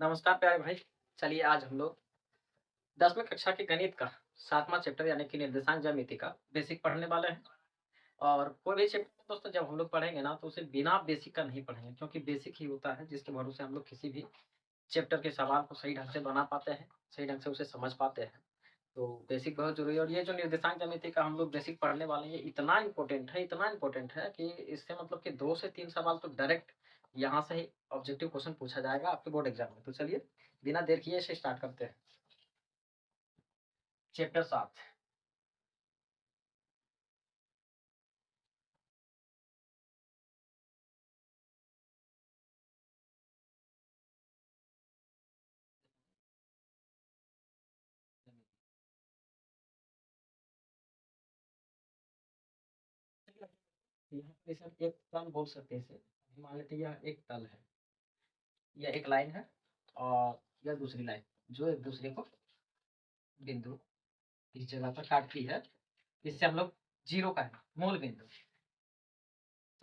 नमस्कार प्यारे भाई। चलिए आज हम लोग 10वीं कक्षा के गणित का 7वां चैप्टर यानी कि निर्देशांक ज्यामिति का बेसिक पढ़ने वाले हैं। और कोई भी चैप्टर दोस्तों जब हम लोग पढ़ेंगे ना तो उसे बिना बेसिक का नहीं पढ़ेंगे, क्योंकि बेसिक ही होता है जिसके भरोसे हम लोग किसी भी चैप्टर के सवाल को सही ढंग से बना पाते हैं, सही ढंग से उसे समझ पाते हैं। तो बेसिक बहुत जरूरी है। और ये जो निर्देशांक ज्यामिति का हम लोग बेसिक पढ़ने वाले हैं, ये इतना इंपॉर्टेंट है कि इससे मतलब कि 2 से 3 सवाल तो डायरेक्ट यहाँ से ही ऑब्जेक्टिव क्वेश्चन पूछा जाएगा आपके बोर्ड एग्जाम में। तो चलिए बिना देर किए इसे स्टार्ट करते हैं। चैप्टर 7। यहाँ पे इसे हम एक तल बोल सकते हैं। इसे मान लेते हैं यह एक तल है, यह एक लाइन है और यह दूसरी लाइन जो एक दूसरे को बिंदु इस जगह पर काटती है। इससे हम लोग जीरो का है मूल बिंदु।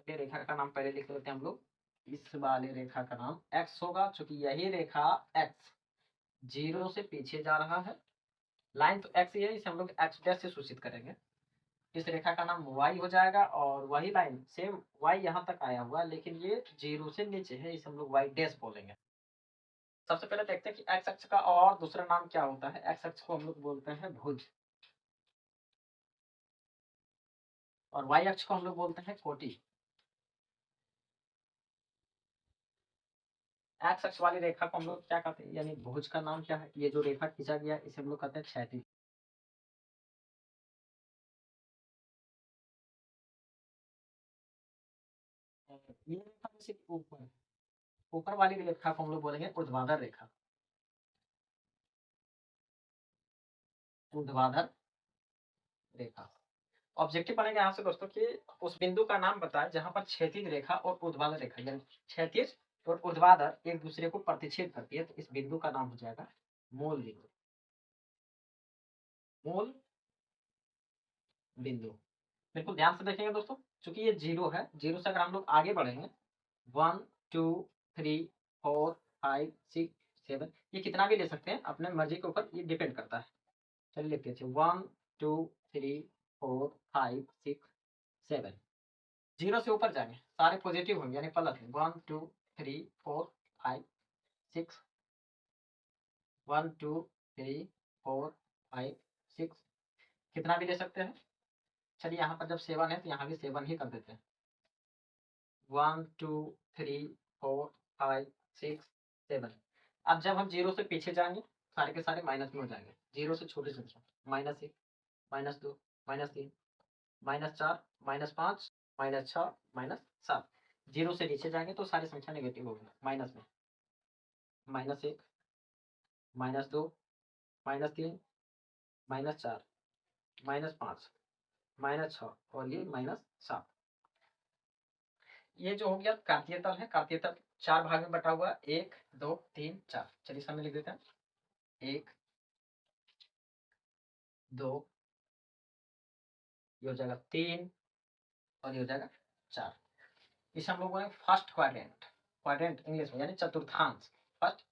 ये रेखा का नाम पहले लिख लेते हैं हम लोग। इस वाले रेखा का नाम एक्स होगा, क्योंकि यही रेखा एक्स जीरो से पीछे जा रहा है। लाइन तो एक्स ही है, इसे हम लोग एक्स डैश से सूचित करेंगे। इस रेखा का नाम वाई हो जाएगा और वही लाइन सेम वाई यहाँ तक आया हुआ है, लेकिन ये जीरो से नीचे है, इसे हम लोग वाई डैश बोलेंगे। सबसे पहले देखते हैं कि एक्स अक्ष का और दूसरा नाम क्या होता है। एक्स अक्ष को हम लोग बोलते हैं भुज और वाई अक्ष को हम लोग बोलते हैं कोटि। एक्स अक्ष वाली रेखा को हम लोग क्या कहते हैं, यानी भुज का नाम क्या है, ये जो रेखा खींचा गया है इसे हम लोग कहते हैं क्षैतिज। ये रेखा जैसे कि ऊपर ऊपर वाली रेखा को हम लोग बोलेंगे ऊर्ध्वाधर रेखा। ऊर्ध्वाधर रेखा। ऑब्जेक्टिव बनेगा यहाँ से दोस्तों कि उस बिंदु का नाम बताए जहां पर क्षैतिज रेखा और ऊर्ध्वाधर रेखा यानी क्षैतिज और ऊर्ध्वाधर एक दूसरे को प्रतिच्छेद करती है, तो इस बिंदु का नाम हो जाएगा मूल बिंदु। मूल बिंदु। बिल्कुल ध्यान से देखेंगे दोस्तों, चूंकि ये जीरो है, जीरो से अगर हम लोग आगे बढ़ेंगे 1 2 3 4 5 6 7, ये कितना भी ले सकते हैं, अपने मर्जी के ऊपर ये डिपेंड करता है। चलिए लिखते हैं 1 2 3 4 5 6 7। जीरो से ऊपर जाएंगे सारे पॉजिटिव होंगे यानी प्लस है। 1 2 3 4 5 6। 1 2 3 4 5 6, कितना भी ले सकते हैं। चलिए यहाँ पर जब 7 है तो यहाँ भी 7 ही कर देते हैं। 1 2 3 4 5 6 7। अब जब हम जीरो से पीछे जाएंगे सारे के सारे माइनस में हो जाएंगे। जीरो से छोटी संख्या -1 -2 -3 -4 -5 -6 -7। जीरो से नीचे जाएंगे तो सारी संख्या नेगेटिव होगी, माइनस में -1 -2 -3 -4 -5 -6 और ये -7। ये जो हो गया कार्तीय तल है। कार्तीय तल 4 भाग में बटा हुआ, 1 2 3 4। चलिए सामने लिख देते हैं। 1 2, ये हो जाएगा 3 और ये हो जाएगा 4। इसे हम लोग बोलेंगे फर्स्ट क्वाड्रेंट। क्वाड्रेंट इंग्लिश में यानी चतुर्थांश। फर्स्ट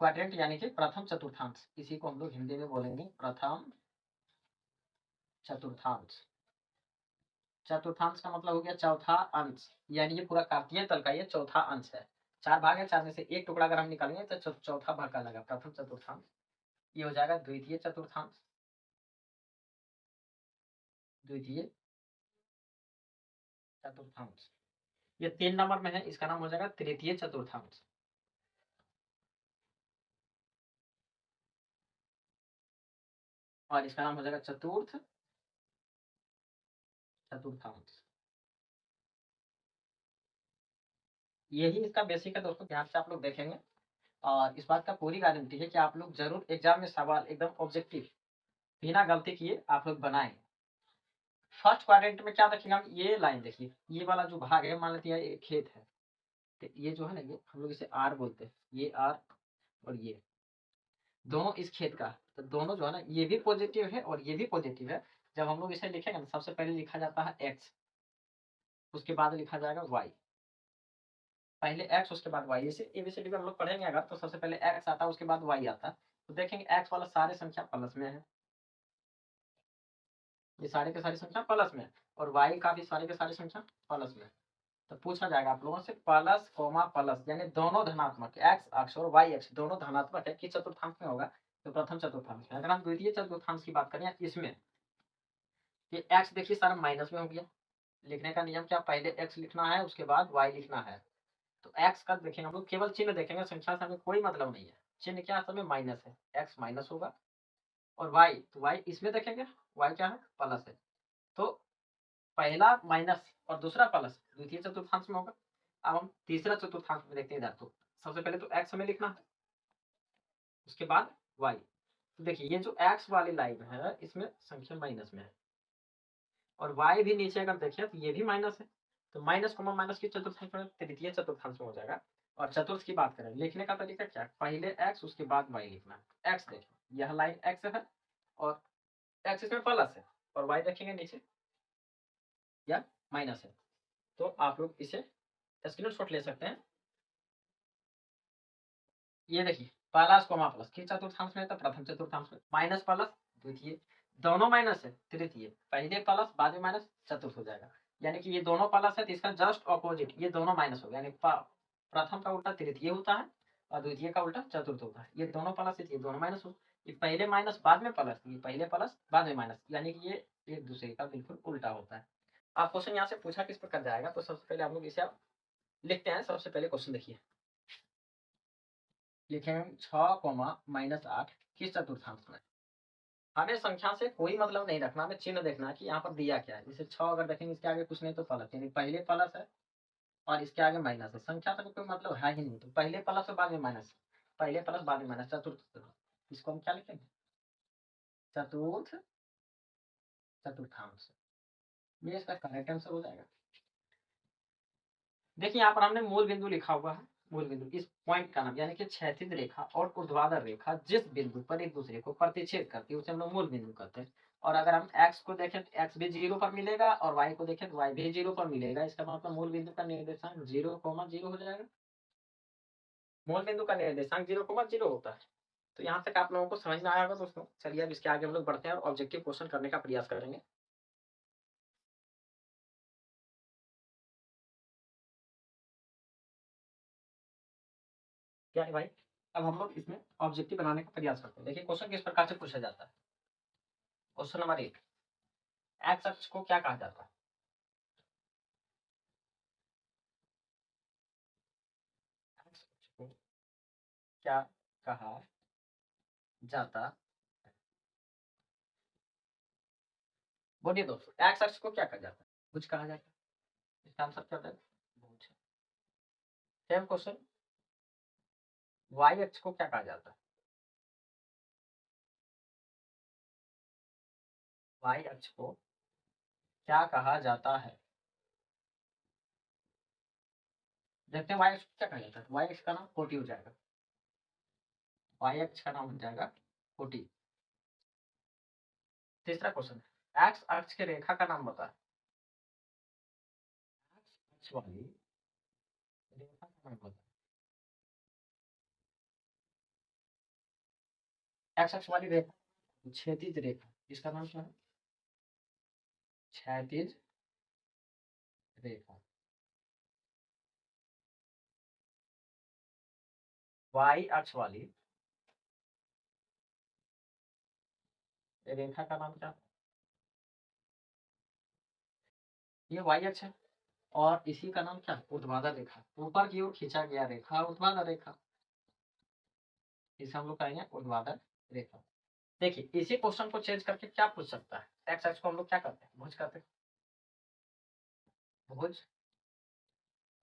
क्वाड्रेंट यानी कि प्रथम चतुर्थांश, इसी को हम लोग हिंदी में बोलेंगे प्रथम चतुर्थांश। चतुर्थांश का मतलब हो गया चौथा अंश, यानी ये पूरा कार्तीय तल का ये चौथा अंश है। 4 भाग है, 4 में से एक टुकड़ा अगर हम निकालेंगे तो चौथा भाग का लगा प्रथम चतुर्थांश। ये हो जाएगा द्वितीय चतुर्थांश। द्वितीय चतुर्थांश। ये 3 नंबर में है, इसका नाम हो जाएगा तृतीय चतुर्थांश। और इसका नाम हो जाएगा चतुर्थ चतुर्थांश। यही इसका बेसिक है दोस्तों, ध्यान से आप लोग देखेंगे और इस बात का पूरी गारंटी है कि आप लोग जरूर एग्जाम में सवाल एकदम ऑब्जेक्टिव बिना गलती किए आप लोग बनाएंगे। फर्स्ट क्वाड्रेंट में क्या देखेंगे हम, ये लाइन देखिए, ये वाला जो भाग है मान लेते हैं ये खेत है, तो ये जो है ना ये हम लोग इसे आर बोलते हैं। ये आर और ये दोनों इस खेत का, तो दोनों जो है ना ये भी पॉजिटिव है और ये भी पॉजिटिव है। जब हम लोग इसे लिखेंगे ना सबसे पहले लिखा जाता है एक्स, उसके बाद लिखा जाएगा वाई। पहले x उसके बाद y, इसे एबीसीडी में हम लोग पढ़ेंगे अगर तो सबसे पहले x आता है उसके बाद y आता है, तो देखेंगे x वाला सारे संख्या प्लस में है, ये सारे के सारी संख्या प्लस में है, और y का भी सारे के सारी संख्या प्लस में है। तो पूछा जाएगा आप लोगों से प्लस कोमा प्लस, यानी दोनों धनात्मक, x अक्ष और y अक्ष दोनों धनात्मक है, किस चतुर्थांश में होगा, तो प्रथम चतुर्थांश में। अगर हम द्वितीय चतुर्थांश की बात करें इसमें, ये x देखिए सारा माइनस में हो गया, लिखने का नियम क्या, पहले x लिखना है उसके बाद y लिखना है। तो x का देखेंगे हम लोग, केवल चिन्ह देखेंगे, संख्या से हमें कोई मतलब नहीं है, चिन्ह क्या है, समय माइनस है, x माइनस होगा, और y, तो y इसमें देखेंगे y क्या है, प्लस है। तो पहला माइनस और दूसरा प्लस द्वितीय चतुर्थांश में होगा। अब हम तीसरा चतुर्थांश में देखते हैं इधर, तो सबसे पहले तो x हमें लिखना है, उसके बाद y। तो देखिए ये जो x वाली लाइन है इसमें संख्या माइनस में है, और y भी नीचे अगर देखें तो ये भी माइनस है, तो माइनस कोमा माइनस की चतुर्थांश में तृतीय चतुर्थांश में हो जाएगा। और चतुर्थ की बात करें, लिखने का तरीका क्या है, पहले x उसके बाद y लिखना है। x देखिए यह लाइन x है, और x इसमें प्लस है, और y देखेंगे नीचे या माइनस है। तो आप लोग इसे स्क्रीनशॉट ले सकते हैं। ये देखिए प्लस कोमा प्लस किस चतुर्थांश में, तो प्रथम चतुर्थांश में, माइनस प्लस द्वितीय, दोनों माइनस है तृतीय, पहले प्लस बाद में माइनस चतुर्थ हो जाएगा। यानी कि ये दोनों प्लस है तो इसका जस्ट ऑपोजिट ये दोनों माइनस हो गया, यानी प्रथम का उल्टा तृतीय होता है और द्वितीय का उल्टा चतुर्थ होता है। ये दोनों प्लस है, ये दोनों माइनस हो, ये पहले माइनस बाद में प्लस, ये पहले प्लस बाद में माइनस, यानी कि ये एक दूसरे का बिल्कुल उल्टा होता है। आप क्वेश्चन यहाँ से पूछा किस प्रकार जाएगा, तो सबसे पहले हम लोग इसे आप लिखते हैं। सबसे पहले क्वेश्चन देखिए, लिखेंगे 6, -8 किस चतुर्थांश में। हमें संख्या से कोई मतलब नहीं रखना, हमें चिन्ह देखना है कि यहाँ पर दिया क्या है। जैसे 6 अगर देखेंगे इसके आगे कुछ नहीं तो प्लस, यानी पहले प्लस है और इसके आगे माइनस है, संख्या से कोई मतलब है ही नहीं, तो पहले प्लस और बाद में माइनस, पहले प्लस बाद में माइनस, चतुर्थ। इसको हम क्या लिखेंगे, चतुर्थ चतुर्थांश, ये इसका करेक्ट आंसर हो जाएगा। देखिए यहाँ पर हमने मूल बिंदु लिखा हुआ है, मूल बिंदु इस पॉइंट का नाम, यानी कि क्षैतिज रेखा और ऊर्ध्वाधर रेखा जिस बिंदु पर एक दूसरे को प्रतिच्छेद करती है उसे हम लोग मूल बिंदु कहते हैं। और अगर हम x को देखें तो x भी 0 पर मिलेगा, और y को देखें तो y भी 0 पर मिलेगा, इसका मतलब मूल बिंदु का निर्देशांक 0,0 हो जाएगा। मूल बिंदु का निर्देशांक 0,0 होता है। तो यहाँ तक आप लोगों को समझ में आया होगा दोस्तों। चलिए अब इसके आगे हम लोग बढ़ते हैं और ऑब्जेक्टिव क्वेश्चन करने का प्रयास करेंगे। क्या है भाई, अब हम लोग इसमें ऑब्जेक्टिव बनाने का प्रयास करते हैं। देखिए क्वेश्चन किस प्रकार से पूछा जाता है। क्वेश्चन नंबर 1, एक्स अक्ष को क्या कहा जाता है। एक्स अक्ष को क्या कहा जाता, बोलिए दोस्तों, एक्स अक्ष को क्या कहा जाता है, कुछ कहा जाता है, इसका आंसर क्या है, भुज। सेम क्वेश्चन, वाई अक्ष को क्या कहा जाता है। वाई अक्ष को क्या कहा जाता है, देखते हैं वाई अक्ष को क्या कहा जाता है। वाई अक्ष का नाम कोटि हो जाएगा, वाई अक्ष का नाम हो जाएगा कोटि। तीसरा क्वेश्चन, एक्स अक्ष की रेखा का नाम बता, एक्स अक्ष वाली रेखा का नाम बता। एक्स अक्ष वाली रेखा, क्षैतिज रेखा, इसका नाम क्या है, क्षैतिज रेखा। वाई अक्ष वाली रेखा का नाम क्या, ये वाई अक्ष है, और इसी का नाम क्या, ऊर्ध्वाधर रेखा, ऊपर की ओर खींचा गया रेखा ऊर्ध्वाधर रेखा, इसे हम लोग कहेंगे ऊर्ध्वाधर रेखा। देखिए इसी क्वेश्चन को चेंज करके क्या पूछ सकता है, एक्स अक्ष को हम लोग क्या करते हैं, भुज कहते हैं। भुज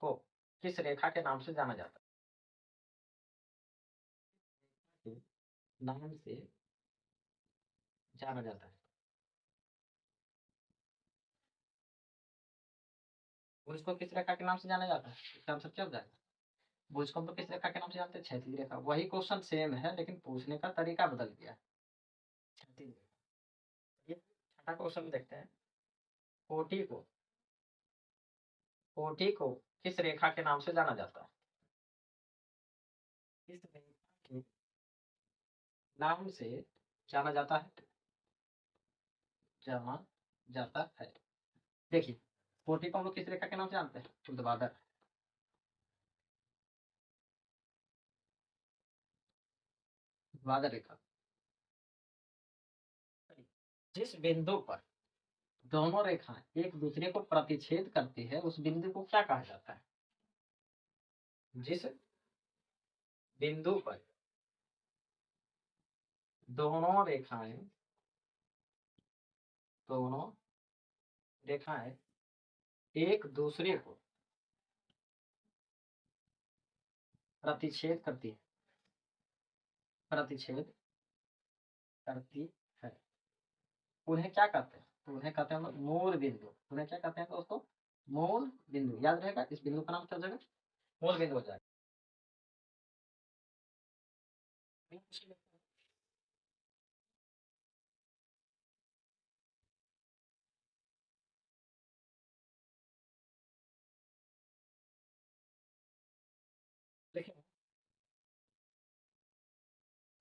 को किस रेखा के नाम से जाना जाता है, नाम से जाना जाता है। भुज को किस रेखा के नाम से जाना जाता है, इसका आंसर क्या हो जाएगा, भुज को हम लोग किस रेखा के नाम से जानते हैं, क्षैतिज रेखा। वही क्वेश्चन सेम है लेकिन पूछने का तरीका बदल गया है, क्षैतिज रेखा। ये छठा क्वेश्चन देखते हैं, कोटि को, कोटि को किस रेखा के नाम से जाना जाता है? किस रेखा के नाम से जाना जाता है? जाना जाता है। देखिए, कोटि को हम लोग किस रेखा के नाम से जानते हैं? ऊर्ध्वाधर। ऊर्ध्वाधर रेखा। जिस बिंदु पर दोनों रेखाएं एक दूसरे को प्रतिच्छेद करती है उस बिंदु को क्या कहा जाता है? जिस बिंदु पर दोनों रेखाएं एक दूसरे को प्रतिच्छेद करती है उन्हें क्या कहते हैं? तो उन्हें कहते हैं हम लोग मूल बिंदु। उन्हें क्या कहते हैं दोस्तों? मूल बिंदु। याद रहेगा, इस बिंदु का नाम क्या हो जाएगा? मूल बिंदु हो जाएगा। देखिए,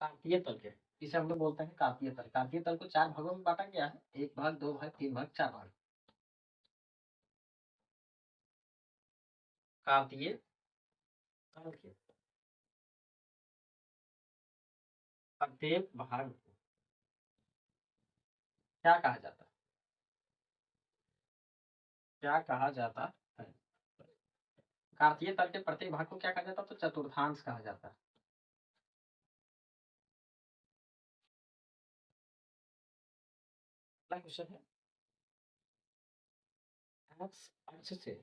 कांतीय तल के, इसे हम लोग बोलते हैं कांतीय तल। कांतीय तल को 4 भागों में बांटा गया है, 1 भाग, 2 भाग, 3 भाग, 4 भाग। कांतीय तल के प्रत्येक भाग को क्या कहा जाता है? क्या कहा जाता है? कांतीय तल के प्रत्येक भाग को क्या कहा जाता है? तो चतुर्थांश कहा जाता है। अगला क्वेश्चन है, एक्स अक्ष से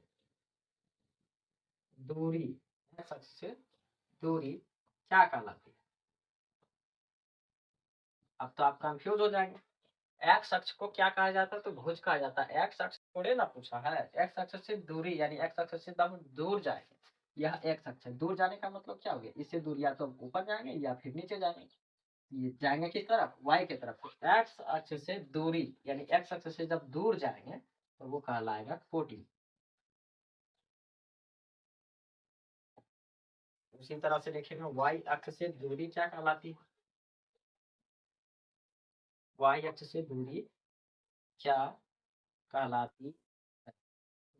दूरी, एक्स अक्ष से दूरी क्या कहलाती है? अब तो आप कंफ्यूज हो जाएंगे। एक्स अक्ष को क्या कहा जाता है? तो भुज कहा जाता है। एक्स अक्ष थोड़े ना पूछा है। एक्स अक्ष से दूरी यानी एक्स अक्ष से जब दूर जाएंगे, यह एक्स अक्ष है। दूर जाने का मतलब क्या हो गया? इससे दूर या तो ऊपर जाएंगे या फिर नीचे जाएंगे। ये जाएंगे किस तरफ? वाई की तरफ। तो एक्स अक्ष से दूरी यानी एक्स अक्ष से जब दूर जाएंगे तो वो कहलाएगा कोटि। उसी तरह से देखेंगे, वाई अक्ष से दूरी क्या कहलाती है? वाई अक्ष से दूरी क्या कहलाती है?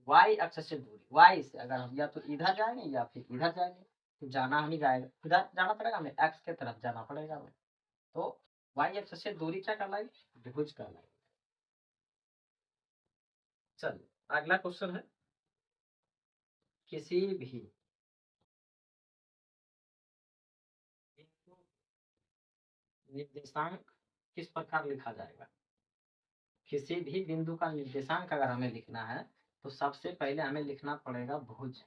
वाई अक्ष से दूरी, वाई से अगर हम या तो इधर जाएंगे या फिर इधर जाएंगे, तो जाना हमें जाएगा, इधर जाना पड़ेगा हमें, एक्स के तरफ जाना पड़ेगा हमें। तो वाई अक्ष से दूरी क्या कहलाएगी? त्रिभुज कहलाएगी। चलिए, अगला क्वेश्चन है, किसी भी निर्देशांक किस प्रकार लिखा जाएगा? किसी भी बिंदु का निर्देशांक अगर हमें लिखना है तो सबसे पहले हमें लिखना पड़ेगा भुज,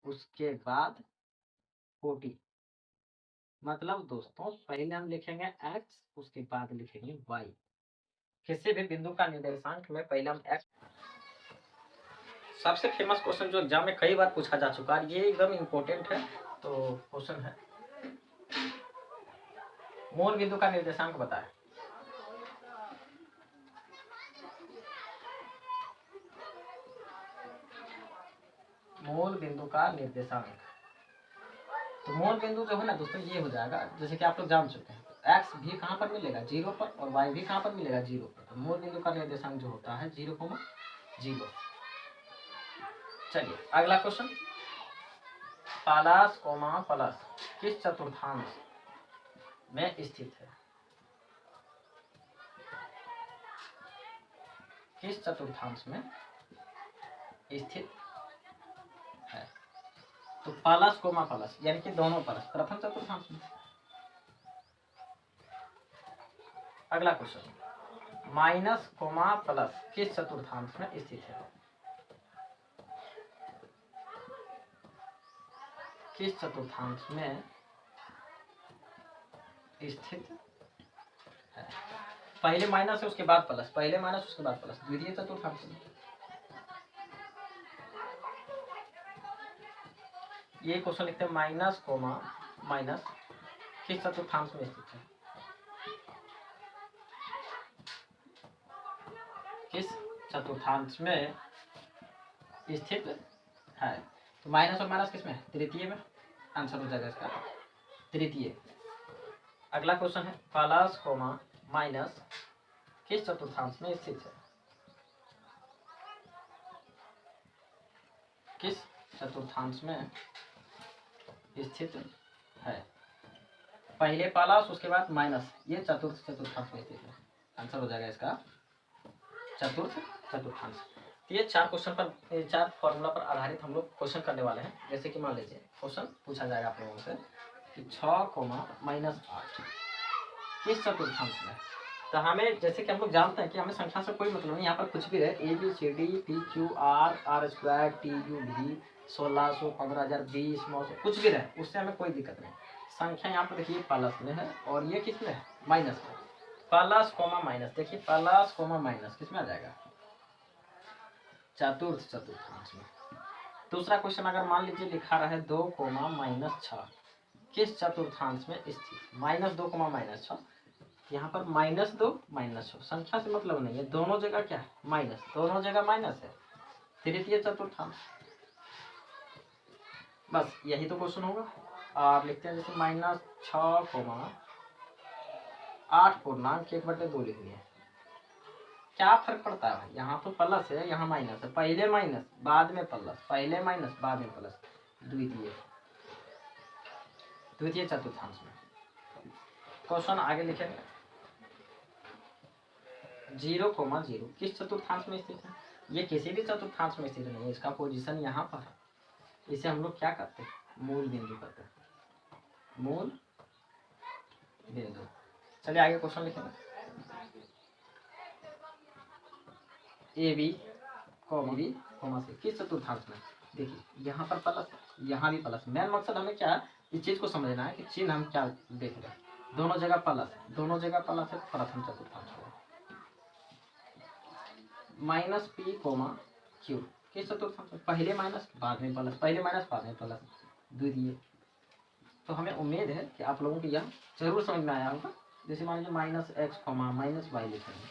उसके बाद कोटि। मतलब दोस्तों, पहले हम लिखेंगे एक्स, उसके बाद लिखेंगे वाई। किसी भी बिंदु का निर्देशांक में पहले हम एक्स। सबसे फेमस क्वेश्चन जो एग्जाम में कई बार पूछा जा चुका है, ये एकदम इम्पोर्टेंट है। तो क्वेश्चन है, मूल बिंदु का निर्देशांक बताएं। मूल बिंदु का निर्देशांक, तो मूल बिंदु जो है ना दोस्तों, ये हो जाएगा, जैसे कि आप लोग जान चुके हैं, एक्स भी कहाँ पर मिलेगा? 0 पर, और वाई भी कहाँ पर मिलेगा? 0 पर। तो मूल बिंदु का निर्देशांक जो होता है 0,0। चलिए, अगला क्वेश्चन, प्लस कोमा प्लस किस चतुर्थांश में स्थित है? किस चतुर्थांश में स्थित है? तो प्लस कोमा प्लस यानी कि दोनों प्लस, प्रथम चतुर्थांश में। अगला क्वेश्चन, माइनस कोमा प्लस किस चतुर्थांश में स्थित है? किस चतुर्थांश में स्थित है? पहले माइनस है उसके बाद प्लस, पहले माइनस उसके बाद प्लस, द्वितीय चतुर्थांश में। ये क्वेश्चन लिखते हैं, माइनस कोमा माइनस किस चतुर्थांश में स्थित है? किस चतुर्थांश में स्थित है। तो माइनस और माइनस किस में है? तृतीय में। आंसर हो जाएगा इसका तृतीय। अगला क्वेश्चन है प्लस कोमा माइनस किस चतुर्थांश में स्थित है? किस चतुर्थांश में स्थित है? पहले प्लस उसके बाद माइनस, ये चतुर्थांश में स्थित है। आंसर हो जाएगा इसका चतुर्थांश। तो ये 4 क्वेश्चन पर, 4 फॉर्मूला पर आधारित हम लोग क्वेश्चन करने वाले हैं। जैसे कि मान लीजिए क्वेश्चन पूछा जाएगा आप लोगों से कि 6,-8 किस चतुर्थांश में? तो हमें जैसे कि हम लोग जानते हैं कि हमें संख्या से कोई मतलब नहीं, यहाँ पर कुछ भी रहे ABCD PQR R² TU V 1600 15,000 20 900 कुछ भी रहे, उससे हमें कोई दिक्कत नहीं। संख्या यहाँ पर देखिए प्लस में है और ये किस में है? माइनस में। प्लस कोमा माइनस, देखिए प्लस कोमा माइनस किस में आ जाएगा? चतुर्थांश में। दूसरा क्वेश्चन अगर मान लीजिए लिखा रहा है 2,-6 किस चतुर्थांश में स्थित? -2, -6, यहाँ पर -2 -6 संख्या से मतलब नहीं है, दोनों जगह क्या है? माइनस, दोनों जगह माइनस है। तृतीय चतुर्थांश। बस यही तो क्वेश्चन होगा। आप लिखते हैं जैसे -6,8/1/2 लिख लिया। क्या फर्क पड़ता है भाई? यहाँ तो प्लस है, यहाँ माइनस है। पहले माइनस बाद में प्लस, पहले माइनस बाद में प्लस। द्वितीय चतुर्थांश में। क्वेश्चन आगे लिखेंगे 0,0 किस चतुर्थांश में स्थित है? ये किसी भी चतुर्थांश में स्थित नहीं है, इसका पोजीशन यहाँ पर है। इसे हम लोग क्या करते हैं? मूल बिंदु करते हैं, मूल बिंदु। चलिए आगे क्वेश्चन लिखेंगे AB, C किस चतुर्थांश में? देखिए यहाँ पर प्लस, यहाँ भी प्लस। मेन मकसद हमें क्या है, इस चीज को समझना है कि चिन्ह हम क्या देख रहे हैं। दोनों जगह प्लस, दोनों जगह प्लस है, प्रथम चतुर्थांश है। -P, Q किस चतुर्थांश में? पहले माइनस बाद में प्लस, पहले माइनस बाद में प्लस, द्वितीय। तो हमें उम्मीद है कि आप लोगों को यह जरूर समझ में आया होगा। जैसे मान लीजिए -X, -Y लिखेंगे,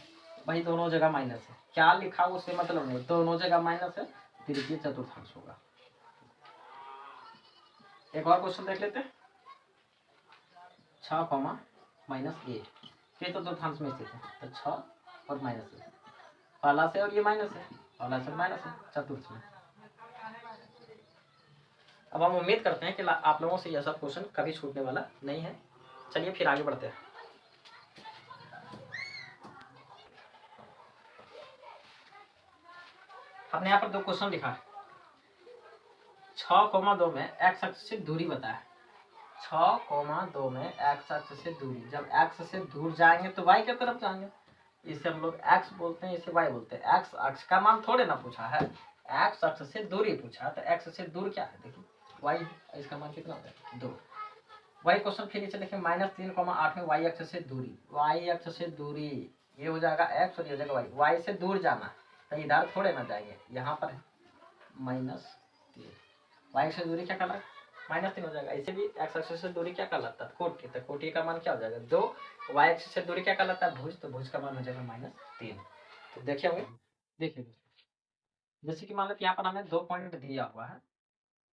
भाई दोनों जगह माइनस है, क्या लिखा उससे मतलब नहीं, दोनों जगह माइनस है, तृतीय चतुर्थांश होगा। एक और क्वेश्चन देख लेते हैं 6,-8 किस चतुर्थांश में स्थित है? तो 6 और -1 प्लस है और ये माइनस है, प्लस और माइनस है, चतुर्थ में। अब हम उम्मीद करते हैं कि आप लोगों से यह सब क्वेश्चन कभी छूटने वाला नहीं है। चलिए फिर आगे बढ़ते हैं। हमने यहाँ पर 2 क्वेश्चन लिखा है। 6,2 में x अक्ष से दूरी बताया। 6,2 में x अक्ष से दूरी, जब x से दूर जाएंगे तो y की तरफ जाएंगे। इसे हम लोग x बोलते हैं, इसे y बोलते हैं। x अक्ष का मान थोड़े ना पूछा है, x अक्ष से दूरी पूछा, तो x से दूर क्या है? देखिए y, इसका मान कितना होता है? 2। वही क्वेश्चन फिर नीचे लिखे -3,8 में y अक्ष से दूरी, y अक्ष से दूरी ये हो जाएगा x और ये हो जाएगा y। y से दूर जाना तो इधर थोड़े ना जाएंगे, यहाँ पर है -3। y से दूरी क्या कहलाता है? -3 हो जाएगा। इसे भी x अक्ष से दूरी क्या कहलाता है? कोटि। तो कोटि का मान क्या हो जाएगा? 2। y अक्ष से दूरी क्या कहलाता है? भुज। तो भुज का मान हो जाएगा -3। तो देखिए होंगे, देखिए जैसे कि मान लेते यहाँ पर हमें 2 पॉइंट दिया हुआ है,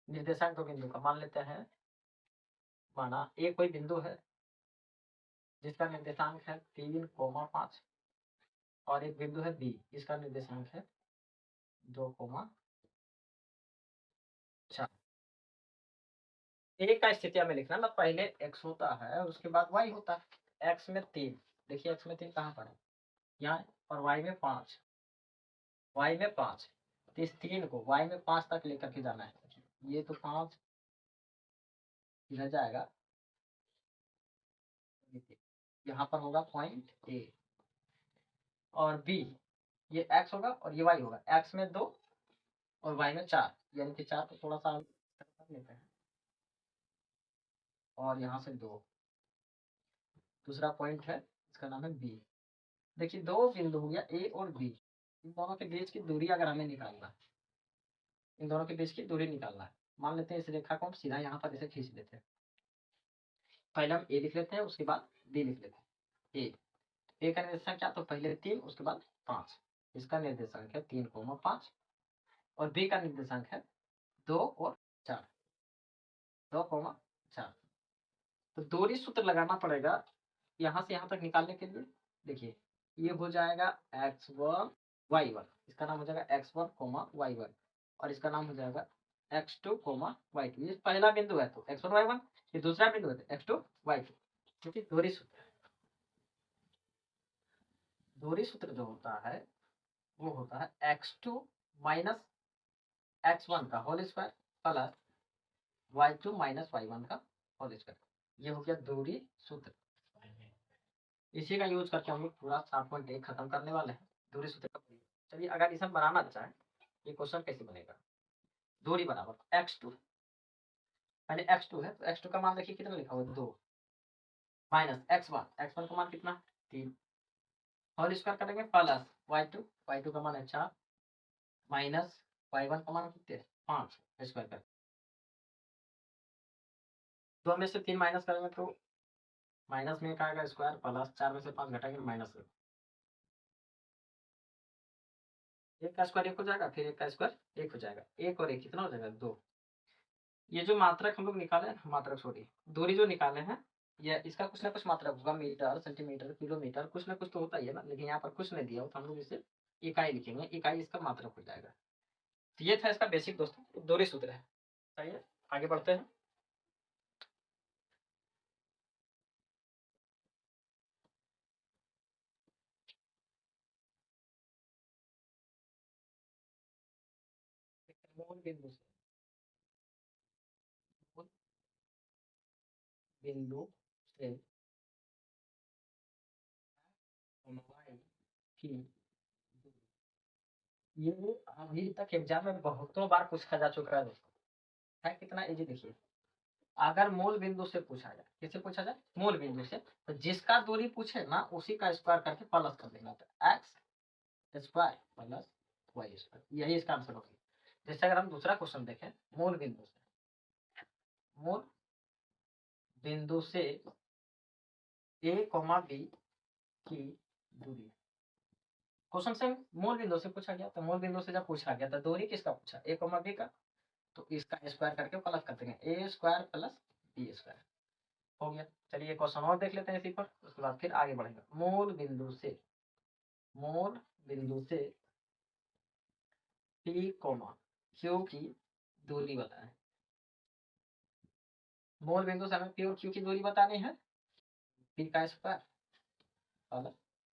निर्देशांक 2 बिंदु का। मान लेते हैं, माना ए कोई बिंदु है जिसका निर्देशांक है 3,5 और एक बिंदु है बी, इसका निर्देशांक है 2,4। ए का स्थिति हमें लिखना ना, पहले x होता है उसके बाद y होता है। x में 3, देखिए x में 3 कहाँ पर है? यहाँ, और y में 5, y में 5। तो इस 3 को y में 5 तक लेकर के जाना है। ये तो 5 इधर जाएगा, यहाँ पर होगा पॉइंट A और B, ये x होगा और ये y होगा। x में 2 और y में 4, यानी कि 4 को थोड़ा सा लेते हैं और यहाँ से 2। दूसरा पॉइंट है, इसका नाम है B। देखिए 2 बिंदु हो गया A और B, इन दोनों के बीच की दूरी अगर हमें निकालना है, इन दोनों के बीच की दूरी निकालना है, मान लेते हैं इस रेखा को हम सीधा यहाँ पर इसे खींच लेते हैं। पहले हम A लिख लेते हैं, उसके बाद B लिख लेते हैं। A का निर्देशांक क्या? तो पहले 3 उसके बाद 5, इसका निर्देशांक है 3,5 और बी का निर्देशांक है 2 और 4, 2,4। तो दूरी सूत्र लगाना पड़ेगा यहाँ से यहाँ तक निकालने के लिए। देखिए ये हो जाएगा x1 y1, इसका नाम हो जाएगा x1 y1, और इसका नाम हो जाएगा x2 y2। ये पहला बिंदु है तो x1 y1, ये दूसरा बिंदु है तो x2 y2, क्योंकि दूरी सूत्र जो होता है वो होता है x2 माइनस x1 का whole square plus y2 minus y1 का होल स्क्वायर। ये हो गया दूरी सूत्र। इसी का यूज करके हम लोग पूरा 7.1 खत्म करने वाले हैं दूरी सूत्र का। चलिए अगर इसे बनाना चाहे ये क्वेश्चन कैसे बनेगा। दूरी बराबर x2, पहले x2 है तो x2 का मान देखिए कितना लिखा हुआ है 2, माइनस x1 का मान कितना 3, होल स्क्वायर करेंगे प्लस y2 का मान है 4, माइनस y1 का मान कितने 5 स्क्वायर कर, 2 में से 3 माइनस करेंगे तो माइनस में एक आएगा स्क्वायर, प्लस 4 में से 5 घटाएंगे माइनस, एक का स्क्वायर एक हो जाएगा, फिर एक का स्क्वायर एक हो जाएगा, एक और एक कितना हो जाएगा 2। ये जो मात्रक हम लोग निकाले हैं, मात्रक सॉरी दूरी जो निकाले हैं, ये इसका कुछ ना कुछ मात्रक होगा, मीटर सेंटीमीटर किलोमीटर, कुछ ना कुछ तो होता ही है ना, लेकिन यहाँ पर कुछ नहीं दिया हो तो हम लोग इसे इकाई लिखेंगे, इकाई इसका मात्रक हो जाएगा। तो ये था इसका बेसिक दोस्तों दूरी सूत्र है। सही है, आगे बढ़ते हैं। मूल बिंदु से मूल बिंदु से y की दूरी, ये अभी तक एग्जाम में बहुतों बार पूछा जा चुका है दोस्तों। है कितना इजी देखिए, अगर मूल बिंदु से पूछा जाए, किससे पूछा जाए मूल बिंदु से, तो जिसका दूरी पूछे ना उसी का स्क्वायर करके प्लस कर देना, तो x square plus y square, यही इसका आंसर होगा। जैसे अगर हम दूसरा क्वेश्चन देखें, मूल बिंदु से ए कॉमा बी की दूरी, क्वेश्चन से मूल बिंदु से पूछा गया, तो मूल बिंदु से जब पूछा गया तो दूरी किसका पूछा ए कॉमा बी का, तो इसका स्क्वायर करके प्लस कर देंगे, ए स्क्वायर प्लस बी स्क्वायर हो गया। चलिए क्वेश्चन और देख लेते हैं इसी पर, उसके बाद फिर आगे बढ़ेंगे। मूल बिंदु से पी कोमा क्यू की दूरी बताएं। मूल बिंदु से हमें पी और क्यू की दूरी बतानी है, पी का स्क्वायर प्लस